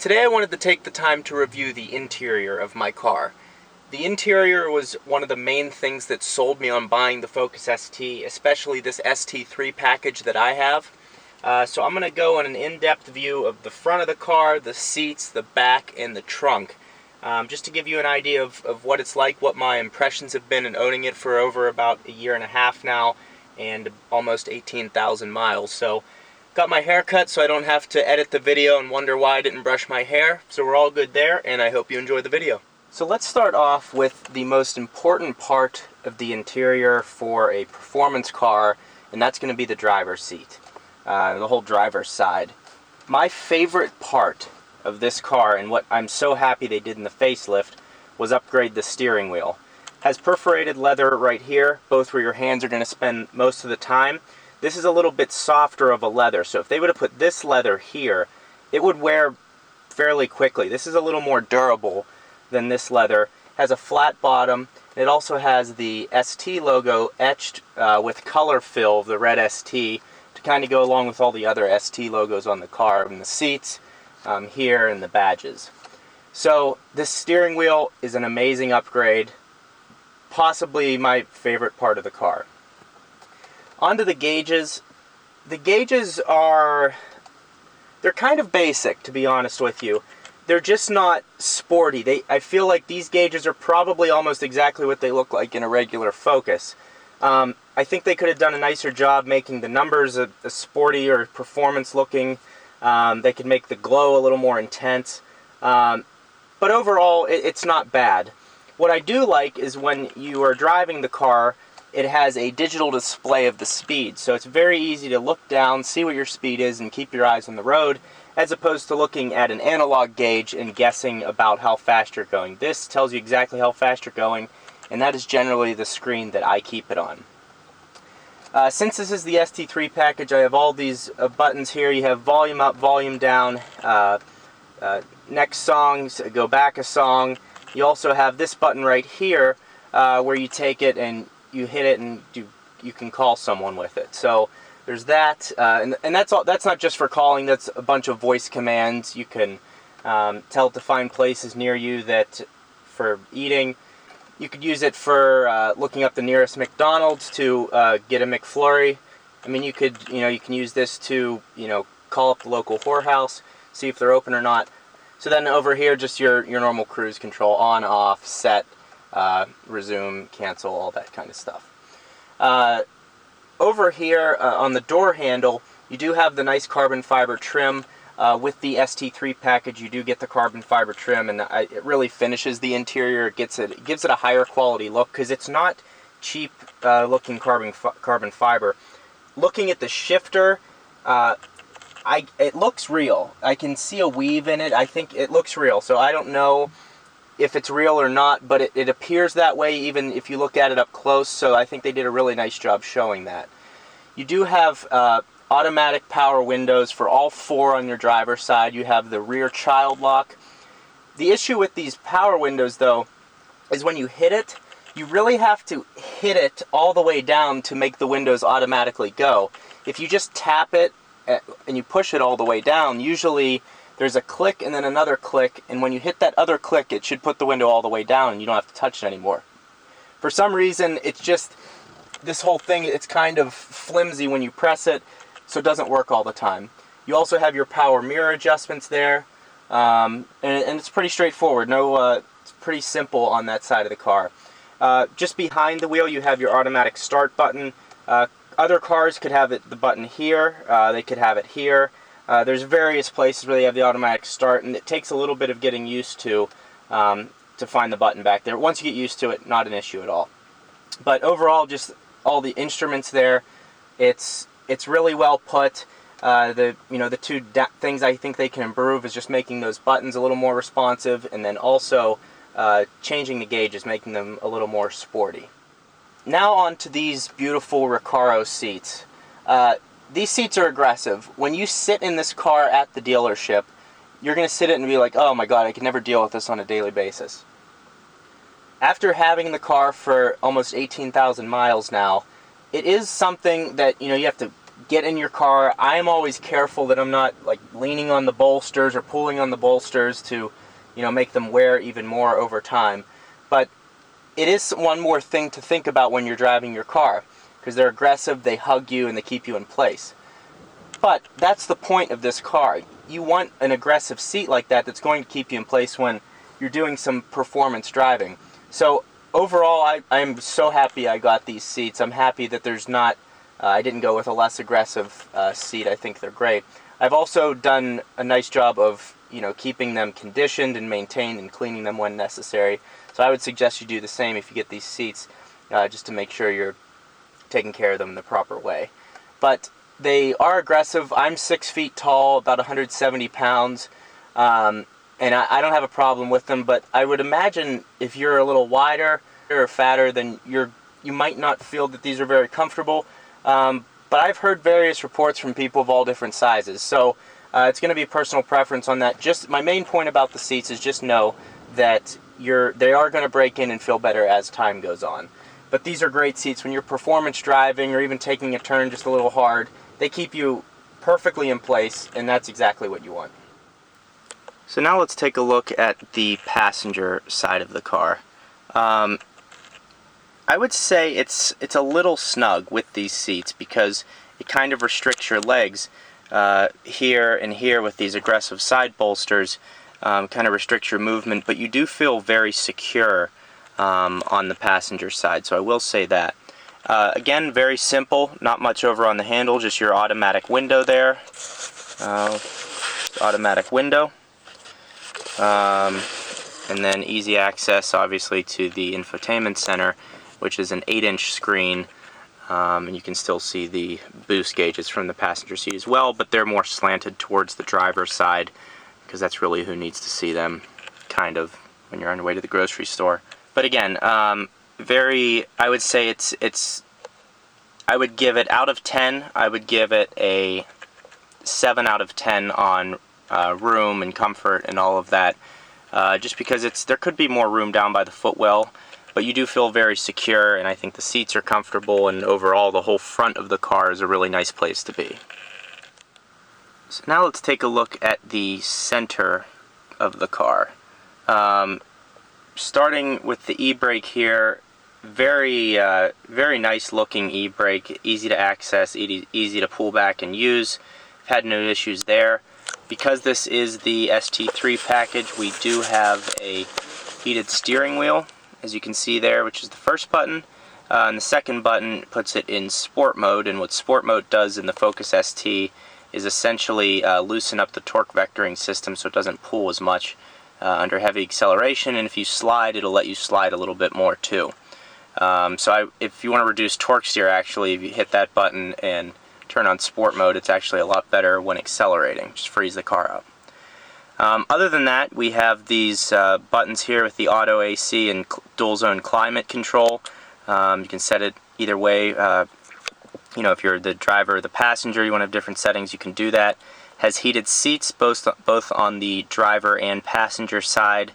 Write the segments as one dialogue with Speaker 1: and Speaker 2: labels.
Speaker 1: Today I wanted to take the time to review the interior of my car. The interior was one of the main things that sold me on buying the Focus ST, especially this ST3 package that I have. So I'm going to go on an in-depth view of the front of the car, the seats, the back, and the trunk. Just to give you an idea of what it's like, what my impressions have been in owning it for over about a year and a half now, and almost 18,000 miles. So got my hair cut so I don't have to edit the video and wonder why I didn't brush my hair. So we're all good there, and I hope you enjoy the video. So let's start off with the most important part of the interior for a performance car, and that's going to be the driver's seat, the whole driver's side. My favorite part of this car, and what I'm so happy they did in the facelift, was upgrade the steering wheel. It has perforated leather right here, both where your hands are going to spend most of the time. This is a little bit softer of a leather, so if they would have put this leather here, it would wear fairly quickly. This is a little more durable than this leather. It has a flat bottom. It also has the ST logo etched with color fill, the red ST, to kind of go along with all the other ST logos on the car, and the seats here, and the badges. So this steering wheel is an amazing upgrade, possibly my favorite part of the car. Onto the gauges. The gauges they're kind of basic, to be honest with you. They're just not sporty. I feel like these gauges are probably almost exactly what they look like in a regular Focus. I think they could have done a nicer job making the numbers a sporty or performance looking. They could make the glow a little more intense. But overall, it's not bad. What I do like is when you are driving the car, it has a digital display of the speed. So it's very easy to look down, see what your speed is, and keep your eyes on the road, as opposed to looking at an analog gauge and guessing about how fast you're going. This tells you exactly how fast you're going, and that is generally the screen that I keep it on. Since this is the ST3 package, I have all these buttons here. You have volume up, volume down, next songs, go back a song. You also have this button right here where you take it and you hit it and you can call someone with it. So there's that, and that's all. That's not just for calling. That's a bunch of voice commands. You can tell it to find places near you for eating. You could use it for looking up the nearest McDonald's to get a McFlurry. I mean, you can use this to call up the local whorehouse, see if they're open or not. So then over here, just your normal cruise control: on, off, set, resume, cancel, all that kind of stuff. Over here on the door handle, you do have the nice carbon fiber trim. With the ST3 package, you do get the carbon fiber trim, and it really finishes the interior. It gives it a higher quality look, because it's not cheap looking carbon fiber. Looking at the shifter, it looks real. I can see a weave in it. I think it looks real, so I don't know if it's real or not, but it appears that way even if you look at it up close, so I think they did a really nice job showing that. You do have automatic power windows for all four on your driver's side. You have the rear child lock. The issue with these power windows, though, is when you hit it, you really have to hit it all the way down to make the windows automatically go. If you just tap it and you push it all the way down, usually there's a click and then another click, and when you hit that other click, it should put the window all the way down and you don't have to touch it anymore. For some reason, it's just, this whole thing, it's kind of flimsy when you press it, so it doesn't work all the time. You also have your power mirror adjustments there, and it's pretty straightforward. It's pretty simple on that side of the car. Just behind the wheel, you have your automatic start button. Other cars could have the button here, they could have it here. There's various places where they have the automatic start, and it takes a little bit of getting used to find the button back there. Once you get used to it, not an issue at all. But overall, just all the instruments there, it's really well put. The two things I think they can improve is just making those buttons a little more responsive, and then also changing the gauges, making them a little more sporty. Now on to these beautiful Recaro seats. These seats are aggressive. When you sit in this car at the dealership, you're going to sit in it and be like, oh my god, I can never deal with this on a daily basis. After having the car for almost 18,000 miles now, it is something that you have to get in your car. I am always careful that I'm not like leaning on the bolsters or pulling on the bolsters to, make them wear even more over time. But it is one more thing to think about when you're driving your car, because they're aggressive, they hug you, and they keep you in place. But that's the point of this car. You want an aggressive seat like that that's going to keep you in place when you're doing some performance driving. So overall, I'm so happy I got these seats. I'm happy that there's not, I didn't go with a less aggressive seat. I think they're great. I've also done a nice job of, keeping them conditioned and maintained and cleaning them when necessary. So I would suggest you do the same if you get these seats, just to make sure you're taking care of them in the proper way. But they are aggressive. I'm 6 feet tall, about 170 pounds, and I don't have a problem with them, but I would imagine if you're a little wider or fatter, then you might not feel that these are very comfortable. But I've heard various reports from people of all different sizes, so it's going to be personal preference on that. Just my main point about the seats is just know that they are going to break in and feel better as time goes on. But these are great seats when you're performance driving or even taking a turn just a little hard. They keep you perfectly in place, and that's exactly what you want. So now let's take a look at the passenger side of the car. I would say it's a little snug with these seats because it kind of restricts your legs here and here with these aggressive side bolsters. Kind of restricts your movement, but you do feel very secure on the passenger side, so I will say that. Again, very simple, not much over on the handle, just your automatic window there. Automatic window. And then easy access, obviously, to the infotainment center, which is an 8-inch screen. And you can still see the boost gauges from the passenger seat as well, but they're more slanted towards the driver's side, because that's really who needs to see them, kind of, when you're on your way to the grocery store. But again, I would say I would give it, out of 10, I would give it a 7 out of 10 on room and comfort and all of that, just because there could be more room down by the footwell, but you do feel very secure, and I think the seats are comfortable, and overall the whole front of the car is a really nice place to be. So now let's take a look at the center of the car. Starting with the e-brake here, very nice looking e-brake, easy to access, easy to pull back and use. I've had no issues there. Because this is the ST3 package, we do have a heated steering wheel, as you can see there, which is the first button. And the second button puts it in sport mode, and what sport mode does in the Focus ST is essentially loosen up the torque vectoring system so it doesn't pull as much under heavy acceleration, and if you slide, it'll let you slide a little bit more too. If you want to reduce torque steer, actually, if you hit that button and turn on sport mode, it's actually a lot better when accelerating. Just frees the car up. Other than that, we have these buttons here with the auto AC and dual zone climate control. You can set it either way. If you're the driver or the passenger, you want to have different settings, you can do that. Has heated seats both on the driver and passenger side.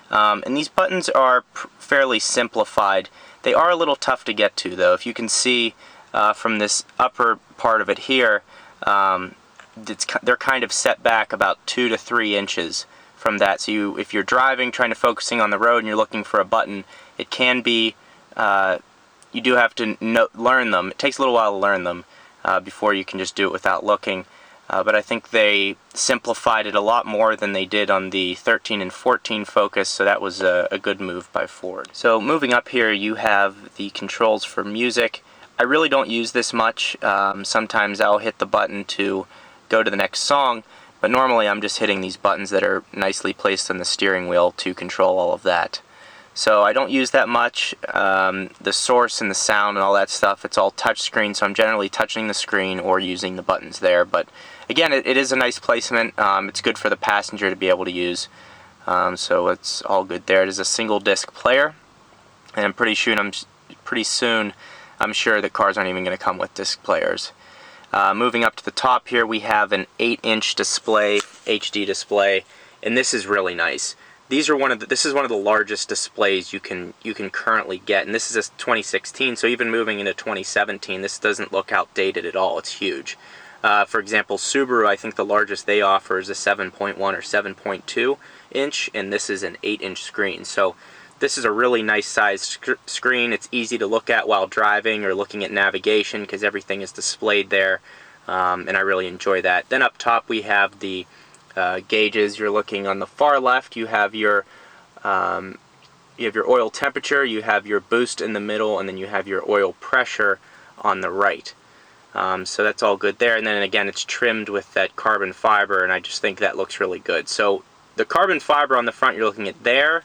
Speaker 1: And these buttons are fairly simplified. They are a little tough to get to, though. If you can see from this upper part of it here, they're kind of set back about 2 to 3 inches from that. So if you're driving, focusing on the road, and you're looking for a button, it can be, you do have to learn them. It takes a little while to learn them before you can just do it without looking. But I think they simplified it a lot more than they did on the 13 and 14 Focus, so that was a good move by Ford. So moving up here, you have the controls for music. I really don't use this much. Sometimes I'll hit the button to go to the next song, but normally I'm just hitting these buttons that are nicely placed on the steering wheel to control all of that. So I don't use that much. The source and the sound and all that stuff, it's all touch screen, so I'm generally touching the screen or using the buttons there. But again, it is a nice placement. It's good for the passenger to be able to use. So it's all good there. It is a single disc player, and pretty soon I'm sure that cars aren't even going to come with disc players. Moving up to the top here, we have an 8-inch display, HD display, and this is really nice. These are this is one of the largest displays you can currently get, and this is a 2016, so even moving into 2017, this doesn't look outdated at all. It's huge. For example, Subaru, I think the largest they offer is a 7.1 or 7.2 inch, and this is an 8-inch screen. So this is a really nice sized screen. It's easy to look at while driving or looking at navigation because everything is displayed there, and I really enjoy that. Then up top we have the gauges. You're looking on the far left, you have your oil temperature, you have your boost in the middle, and then you have your oil pressure on the right. So that's all good there, and then again it's trimmed with that carbon fiber, and I just think that looks really good. So the carbon fiber on the front you're looking at there,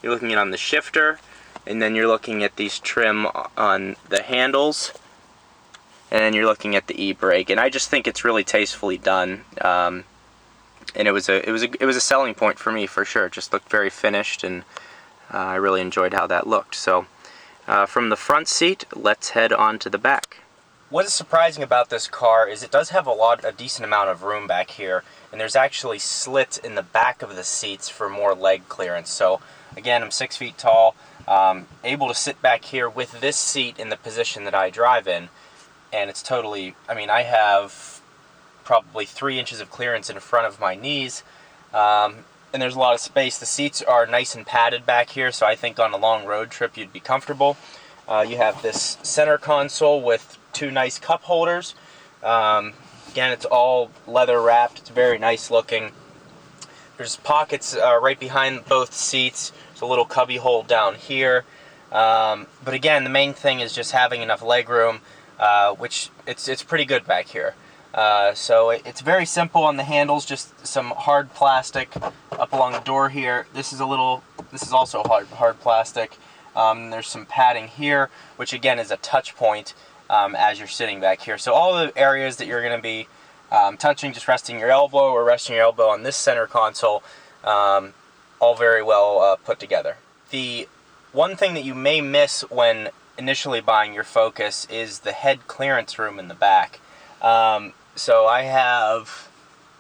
Speaker 1: you're looking at on the shifter, and then you're looking at these trim on the handles, and then you're looking at the e-brake, and I just think it's really tastefully done. And it was a selling point for me for sure. It just looked very finished, and I really enjoyed how that looked. So from the front seat, let's head on to the back. What is surprising about this car is it does have a decent amount of room back here, and there's actually slits in the back of the seats for more leg clearance. So again, I'm 6 feet tall, able to sit back here with this seat in the position that I drive in, and it's totally, I mean, I have probably 3 inches of clearance in front of my knees, and there's a lot of space. The seats are nice and padded back here, so I think on a long road trip you'd be comfortable. You have this center console with 2 nice cup holders. Again, it's all leather wrapped. It's very nice looking. There's pockets right behind both seats. There's a little cubby hole down here. But again, the main thing is just having enough leg room, which it's pretty good back here. So it's very simple on the handles, just some hard plastic up along the door here. This is also hard plastic. There's some padding here, which again is a touch point as you're sitting back here. So all the areas that you're going to be touching, just resting your elbow or resting your elbow on this center console, all very well put together. The one thing that you may miss when initially buying your Focus is the head clearance room in the back. So I have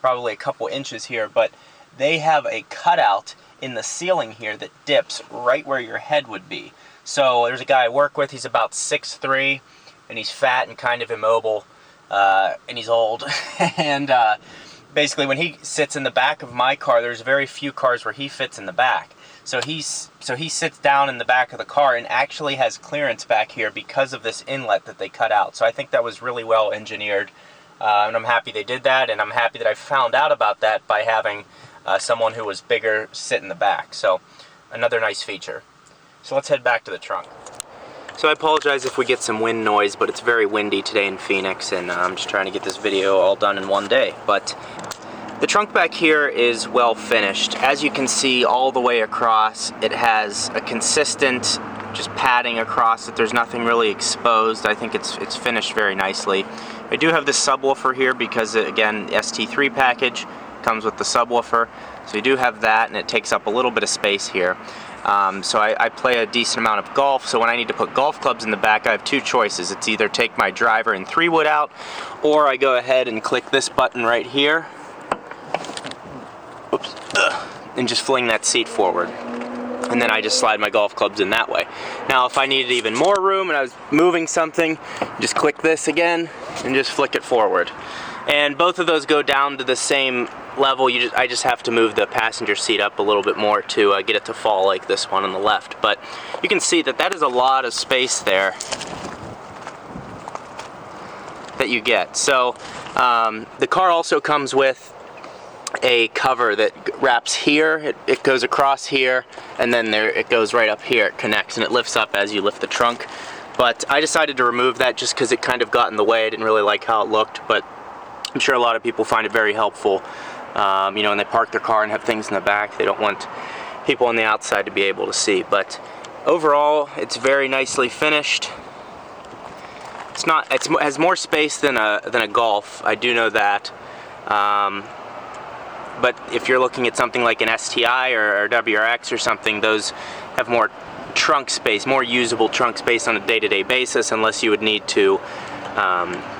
Speaker 1: probably a couple inches here, but they have a cutout in the ceiling here that dips right where your head would be. So there's a guy I work with, he's about 6'3", and he's fat and kind of immobile, and he's old. And basically when he sits in the back of my car, there's very few cars where he fits in the back. So he sits down in the back of the car and actually has clearance back here because of this inlet that they cut out. So I think that was really well engineered, and I'm happy they did that, and I'm happy that I found out about that by having someone who was bigger sit in the back. So another nice feature. So let's head back to the trunk. So I apologize if we get some wind noise, but it's very windy today in Phoenix, and I'm just trying to get this video all done in one day. But the trunk back here is well finished. As you can see all the way across, it has a consistent just padding across it. There's nothing really exposed. I think it's finished very nicely. I do have this subwoofer here because, again, ST3 package comes with the subwoofer. So you do have that, and it takes up a little bit of space here. So I play a decent amount of golf, so when I need to put golf clubs in the back, I have two choices. It's either take my driver and 3-wood out, or I go ahead and click this button right here, and just fling that seat forward. And then I just slide my golf clubs in that way. Now if I needed even more room and I was moving something, just click this again and just flick it forward. And both of those go down to the same level. I just have to move the passenger seat up a little bit more to get it to fall like this one on the left. But you can see that is a lot of space there that you get. So the car also comes with a cover that wraps here, it goes across here, and then it goes right up here, it connects, and it lifts up as you lift the trunk. But I decided to remove that just because it kind of got in the way. I didn't really like how it looked, but I'm sure a lot of people find it very helpful. You know, when they park their car and have things in the back, they don't want people on the outside to be able to see. But overall, it's very nicely finished. It has more space than a Golf, I do know that. But if you're looking at something like an STI or WRX or something, those have more trunk space, more usable trunk space on a day-to-day basis, unless you would need to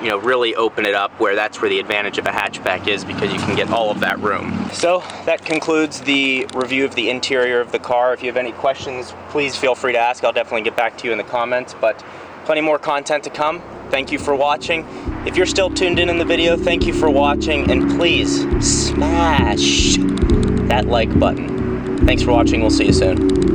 Speaker 1: you know, really open it up, where that's where the advantage of a hatchback is, because you can get all of that room. So that concludes the review of the interior of the car. If you have any questions, please feel free to ask. I'll definitely get back to you in the comments, but plenty more content to come. Thank you for watching. If you're still tuned in the video, thank you for watching, and please smash that like button. Thanks for watching. We'll see you soon.